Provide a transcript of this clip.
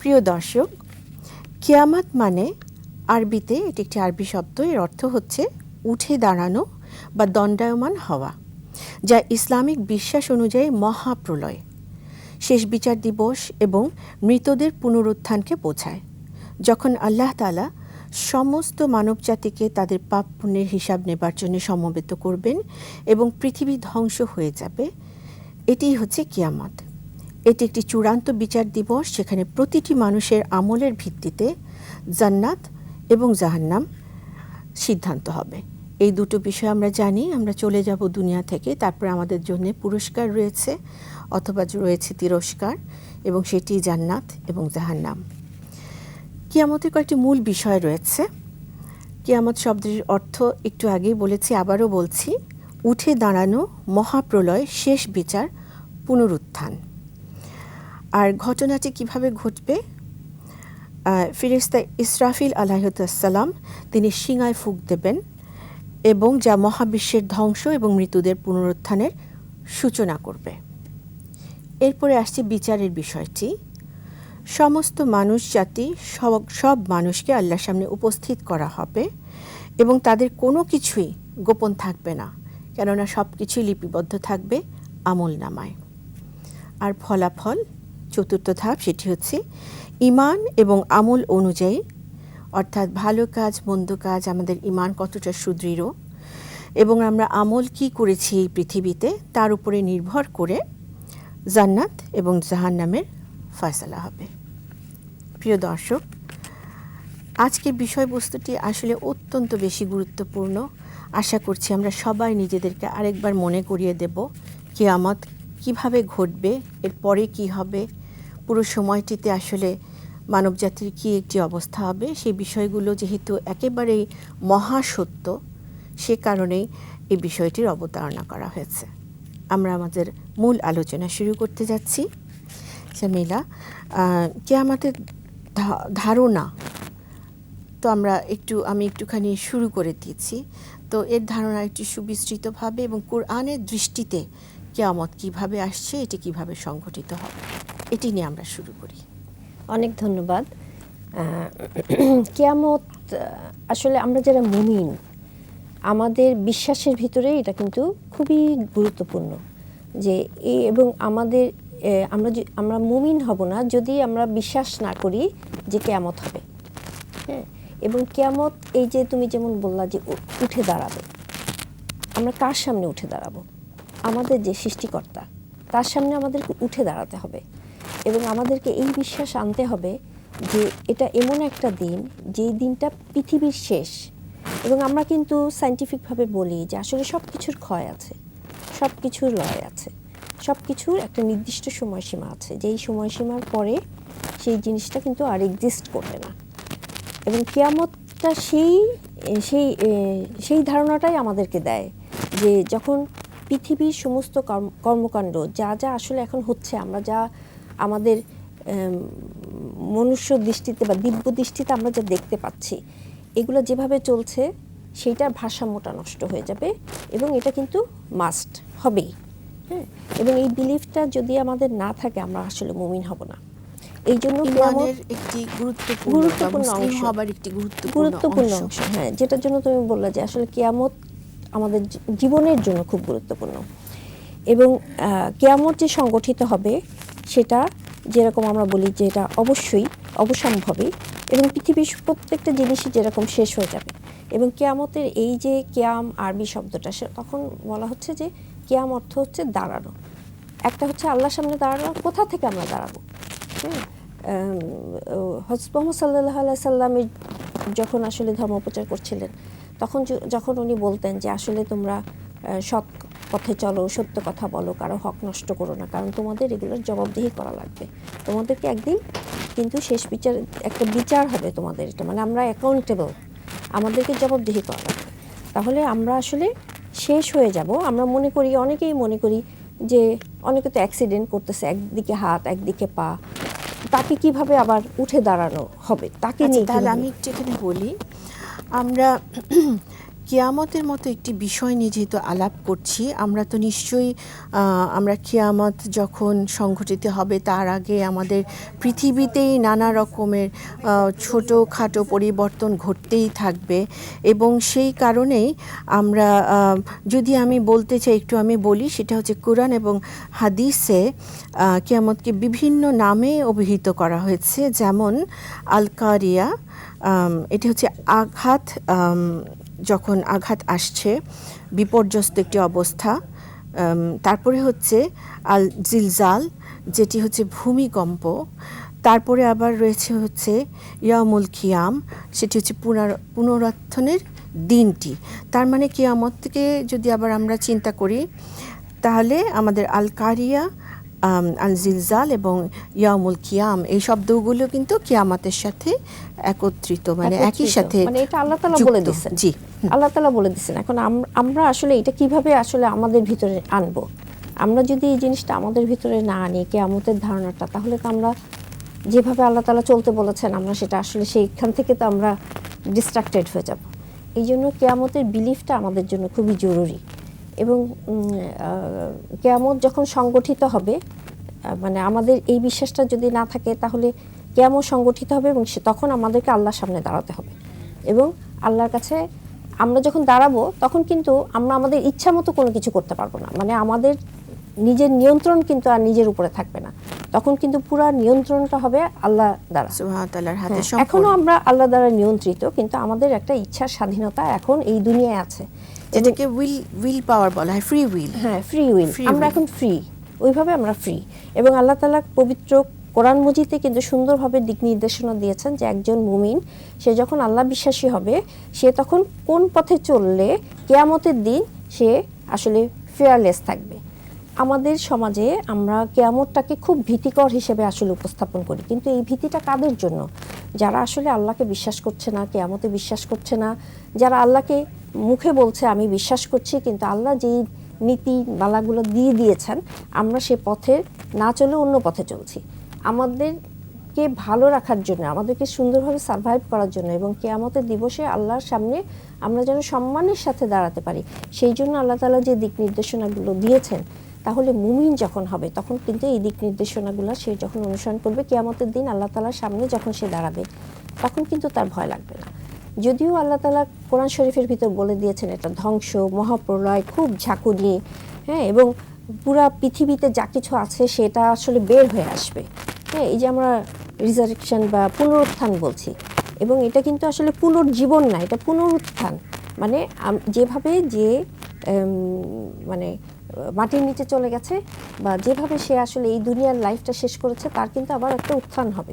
প্রিয় দর্শক, কিয়ামত মানে আরবিতে এটি একটি আরবি শব্দ। এর অর্থ হচ্ছে উঠে দাঁড়ানো বা দণ্ডায়মান হওয়া, যা ইসলামিক বিশ্বাস অনুযায়ী মহাপ্রলয়, শেষ বিচার দিবস এবং মৃতদের পুনরুত্থানকে বোঝায়। যখন আল্লাহ তাআলা সমস্ত মানবজাতিকে তাদের পাপ পুণ্যের হিসাব নেবার জন্য সমবেত করবেন এবং পৃথিবী ধ্বংস হয়ে যাবে, এটিই হচ্ছে কিয়ামত। এটি একটি চূড়ান্ত বিচার দিবস, যেখানে প্রতিটি মানুষের আমলের ভিত্তিতে জান্নাত এবং জাহান্নাম সিদ্ধান্ত হবে। এই দুটো বিষয় আমরা জানি। আমরা চলে যাব দুনিয়া থেকে, তারপরে আমাদের জন্য পুরস্কার রয়েছে অথবা রয়েছে তিরস্কার, এবং সেটি জান্নাত এবং জাহান্নাম। কিয়ামতের কয়েকটি মূল বিষয় রয়েছে। কিয়ামত শব্দের অর্থ একটু আগেই বলেছি, আবারও বলছি, উঠে দাঁড়ানো, মহাপ্রলয়, শেষ বিচার, পুনরুত্থান। আর ঘটনাটি কিভাবে ঘটবে? ফেরেশতা ইসরাফিল আলাইহিসসালাম তিনি শিঙায় ফুঁক দেবেন, এবং যা মহাবিশ্বের ধ্বংস এবং মৃতদের পুনরুত্থানের সূচনা করবে। এরপরে আসছে বিচারের বিষয়টি। সমস্ত মানুষ জাতি, সব মানুষকে আল্লাহর সামনে উপস্থিত করা হবে এবং তাদের কোনো কিছুই গোপন থাকবে না, কেননা সব কিছুই লিপিবদ্ধ থাকবে আমলনামায়। আর ফলাফল, চতুর্থ ধাপ, সেটি হচ্ছে ঈমান এবং আমল অনুযায়ী, অর্থাৎ ভালো কাজ মন্দ কাজ, আমাদের ঈমান কতটা সুদৃঢ় এবং আমরা আমল কি করেছি এই পৃথিবীতে, তার উপরে নির্ভর করে জান্নাত এবং জাহান্নামের ফয়সালা হবে। প্রিয় দর্শক, আজকের বিষয়বস্তুটি আসলে অত্যন্ত বেশি গুরুত্বপূর্ণ। আশা করছি আমরা সবাই নিজেদেরকে আরেকবার মনে করিয়ে দেব কিয়ামত কিভাবে ঘটবে, এর পরে কি হবে, পুরো সময়টিতে আসলে মানবজাতির কী একটি অবস্থা হবে। সেই বিষয়গুলো যেহেতু একেবারেই মহাসত্য, সে কারণেই এই বিষয়টির অবতারণা করা হয়েছে। আমরা আমাদের মূল আলোচনা শুরু করতে যাচ্ছি। জামিলা, কিয়ামতের ধারণা তো আমি একটুখানি শুরু করে দিয়েছি। তো এর ধারণা একটু সুবিস্তৃতভাবে এবং কোরআনের দৃষ্টিতে কিয়ামত কিভাবে আসছে, এটি কিভাবে সংঘটিত হবে, এটি নিয়ে আমরা শুরু করি। অনেক ধন্যবাদ। কিয়ামত আসলে আমরা যারা মুমিন, আমাদের বিশ্বাসের ভিতরে এটা কিন্তু খুবই গুরুত্বপূর্ণ যে এবং আমরা মুমিন হব না যদি আমরা বিশ্বাস না করি যে কিয়ামত হবে। হ্যাঁ, এবং কিয়ামত এই যে তুমি যেমন বললা যে উঠে দাঁড়াবে, আমরা কার সামনে উঠে দাঁড়াবো? আমাদের যে সৃষ্টিকর্তা, তার সামনে আমাদেরকে উঠে দাঁড়াতে হবে এবং আমাদেরকে এই বিশ্বাস আনতে হবে যে এটা এমন একটা দিন, যেই দিনটা পৃথিবীর শেষ। এবং আমরা কিন্তু সায়েন্টিফিকভাবে বলি যে আসলে সব কিছুর ক্ষয় আছে, সব কিছুর লয় আছে, সব কিছুর একটা নির্দিষ্ট সময়সীমা আছে, যেই সময়সীমার পরে সেই জিনিসটা কিন্তু আর এক্সিস্ট করবে না। এবং কিয়ামতটা সেই ধারণাটাই আমাদেরকে দেয় যে যখন পৃথিবীর সমস্ত কর্মকাণ্ড যা যা আসলে এখন হচ্ছে, আমরা যা আমাদের মনুষ্য দৃষ্টিতে বা দিব্য দৃষ্টিতে আমরা যা দেখতে পাচ্ছি, এগুলো যেভাবে চলছে সেইটার ভারসাম্যটা নষ্ট হয়ে যাবে এবং এটা কিন্তু মাস্ট হবেই। হ্যাঁ, এবং এই বিলিফটা যদি আমাদের না থাকে, আমরা আসলে মুমিন হব না। এই জন্য ঈমানের একটি গুরুত্বপূর্ণ অংশ, হবার একটি গুরুত্বপূর্ণ অংশ। হ্যাঁ, যেটার জন্য তুমি বললে যে আসলে কিয়ামত আমাদের জীবনের জন্য খুব গুরুত্বপূর্ণ। এবং কিয়ামত যে সংগঠিত হবে সেটা যেরকম আমরা বলি যে এটা অবশ্যই অবশ্যম্ভাবী, এবং পৃথিবীর প্রত্যেকটা জিনিসই যেরকম শেষ হয়ে যাবে। এবং কিয়ামতের এই যে কিয়াম আরবি শব্দটা, তখন বলা হচ্ছে যে কিয়াম অর্থ হচ্ছে দাঁড়ানো। একটা হচ্ছে আল্লাহর সামনে দাঁড়ানো, কোথা থেকে আমরা দাঁড়াবো? হযরত মুহাম্মদ সাল্লাল্লাহু আলাইহি সাল্লামের যখন আসলে ধর্ম প্রচার করছিলেন, তখন যখন উনি বলতেন যে আসলে তোমরা সৎ পথে চলো, সত্য কথা বলো, কারো হক নষ্ট করো না, কারণ তোমাদের এগুলোর জবাবদিহি করা লাগবে। তোমাদেরকে একদিন কিন্তু শেষ একটা বিচার হবে তোমাদের, এটা মানে আমরা অ্যাকাউন্টেবল, আমাদেরকে জবাবদিহি করা লাগবে। তাহলে আমরা আসলে শেষ হয়ে যাব। আমরা মনে করি, অনেকেই মনে করি যে অনেকে তো অ্যাক্সিডেন্ট করতেছে, একদিকে হাত একদিকে পা, তাকে কিভাবে আবার উঠে দাঁড়ানো হবে, তাকে নিয়ে। তাহলে আমি একটু এখানে বলি, আমরা কিয়ামতের মতো একটি বিষয় নিয়ে যেহেতু আলাপ করছি, আমরা তো নিশ্চয়ই আমরা কিয়ামত যখন সংঘটিত হবে তার আগে আমাদের পৃথিবীতেই নানা রকমের ছোটোখাটো পরিবর্তন ঘটতেই থাকবে, এবং সেই কারণেই আমরা যদি আমি বলতে চাই, একটু আমি বলি, সেটা হচ্ছে কোরআন এবং হাদিসে কিয়ামতকে বিভিন্ন নামে অভিহিত করা হয়েছে। যেমন আল কারিয়া, এটি হচ্ছে আঘাত, যখন আঘাত আসছে, বিপর্যস্ত একটি অবস্থা। তারপরে হচ্ছে আল জিলজাল, যেটি হচ্ছে ভূমিকম্প। তারপরে আবার রয়েছে হচ্ছে ইয়ামুল কিয়াম, সেটি হচ্ছে পুনরুত্থানের দিনটি। তার মানে কিয়ামতকে যদি আবার আমরা চিন্তা করি, তাহলে আমাদের আল কারিয়া, আল জিলজাল এবং ইয়ামুল কিয়াম, এই শব্দগুলো কিন্তু কিয়ামতের সাথে একত্রিত, মানে একই সাথে, মানে এটা আল্লাহ তাআলা বলে দিয়েছেন। জি, আল্লাহ তাআলা বলে দিয়েছেন। এখন আমরা আসলে এটা কিভাবে আসলে আমাদের ভিতরে আনবো? আমরা যদি এই জিনিসটা আমাদের ভিতরে না আনি, কিয়ামতের ধারণাটা, তাহলে তো আমরা যেভাবে আল্লাহ তাআলা চলতে বলেছেন, আমরা সেটা আসলে সেইখান থেকে তো আমরা ডিস্ট্রাক্টেড হয়ে যাব। এই জন্য কিয়ামতের বিলিফটা আমাদের জন্য খুবই জরুরি। এবং কিয়ামত যখন সংগঠিত হবে, মানে আমাদের এই বিশ্বাসটা যদি না থাকে, তাহলে কিয়ামত সংগঠিত হবে এবং তখন আমাদেরকে আল্লাহর সামনে দাঁড়াতে হবে। এবং আল্লাহর কাছে আমরা যখন দাঁড়াবো, তখন কিন্তু আমরা আমাদের ইচ্ছা মতো কোনো কিছু করতে পারবো না। মানে আমাদের নিজের নিয়ন্ত্রণ কিন্তু আর নিজের উপরে থাকবে না, তখন কিন্তু পুরো নিয়ন্ত্রণটা হবে আল্লাহ দ্বারা, সুবহানাহু ওয়া তাআলার হাতে। এখনো আমরা আল্লাহ দ্বারা নিয়ন্ত্রিত, কিন্তু আমাদের একটা ইচ্ছার স্বাধীনতা এখন এই দুনিয়ায় আছে, যেটাকে উইল পাওয়ার বলা হয়, ফ্রি উইল। হ্যাঁ, ফ্রি উইল। আমরা এখন ফ্রি, ওইভাবে আমরা ফ্রি। এবং আল্লাহ তাআলা পবিত্র কোরআন মজিদে কিন্তু সুন্দরভাবে দিক নির্দেশনা দিয়েছেন যে একজন মুমিন, সে যখন আল্লাহ বিশ্বাসী হবে, সে তখন কোন পথে চললে কিয়ামতের দিন সে আসলে ফেয়ারলেস থাকবে। আমাদের সমাজে আমরা কিয়ামতটাকে খুব ভীতিকর হিসেবে আসলে উপস্থাপন করি, কিন্তু এই ভীতিটা কাদের জন্য? যারা আসলে আল্লাহকে বিশ্বাস করছে না, কিয়ামতে বিশ্বাস করছে না, যারা আল্লাহকে মুখে বলছে আমি বিশ্বাস করছি, কিন্তু আল্লাহ যেই নীতি মালাগুলো দিয়ে দিয়েছেন, আমরা সে পথে না চলে অন্য পথে চলছি। আমাদেরকে ভালো রাখার জন্য, আমাদেরকে সুন্দরভাবে সারভাইভ করার জন্য এবং কিয়ামতের দিবসে আল্লাহর সামনে আমরা যেন সম্মানের সাথে দাঁড়াতে পারি, সেই জন্য আল্লাহ তাআলা যে দিক নির্দেশনাগুলো দিয়েছেন, তাহলে মুমিন যখন হবে তখন কিন্তু এই দিক নির্দেশনাগুলো সে যখন অনুসরণ করবে, কিয়ামতের দিন আল্লাহ তাআলার সামনে যখন সে দাঁড়াবে, তখন কিন্তু তার ভয় লাগবে না। যদিও আল্লাহ তাআলা কোরআন শরীফের ভিতর বলে দিয়েছেন এটা ধ্বংস, মহাপ্রলয়, খুব ঝাঁকুনি, হ্যাঁ, এবং পুরা পৃথিবীতে যা কিছু আছে সেটা আসলে বের হয়ে আসবে, হ্যাঁ, এই যে আমরা রিজারেকশন বা পুনরুত্থান বলছি, এবং এটা কিন্তু আসলে পুনর্জীবন না, এটা পুনরুত্থান। মানে যেভাবে যে মানে মাটির নিচে চলে গেছে বা যেভাবে সে আসলে এই দুনিয়ার লাইফটা শেষ করেছে, তার কিন্তু আবার একটা উত্থান হবে।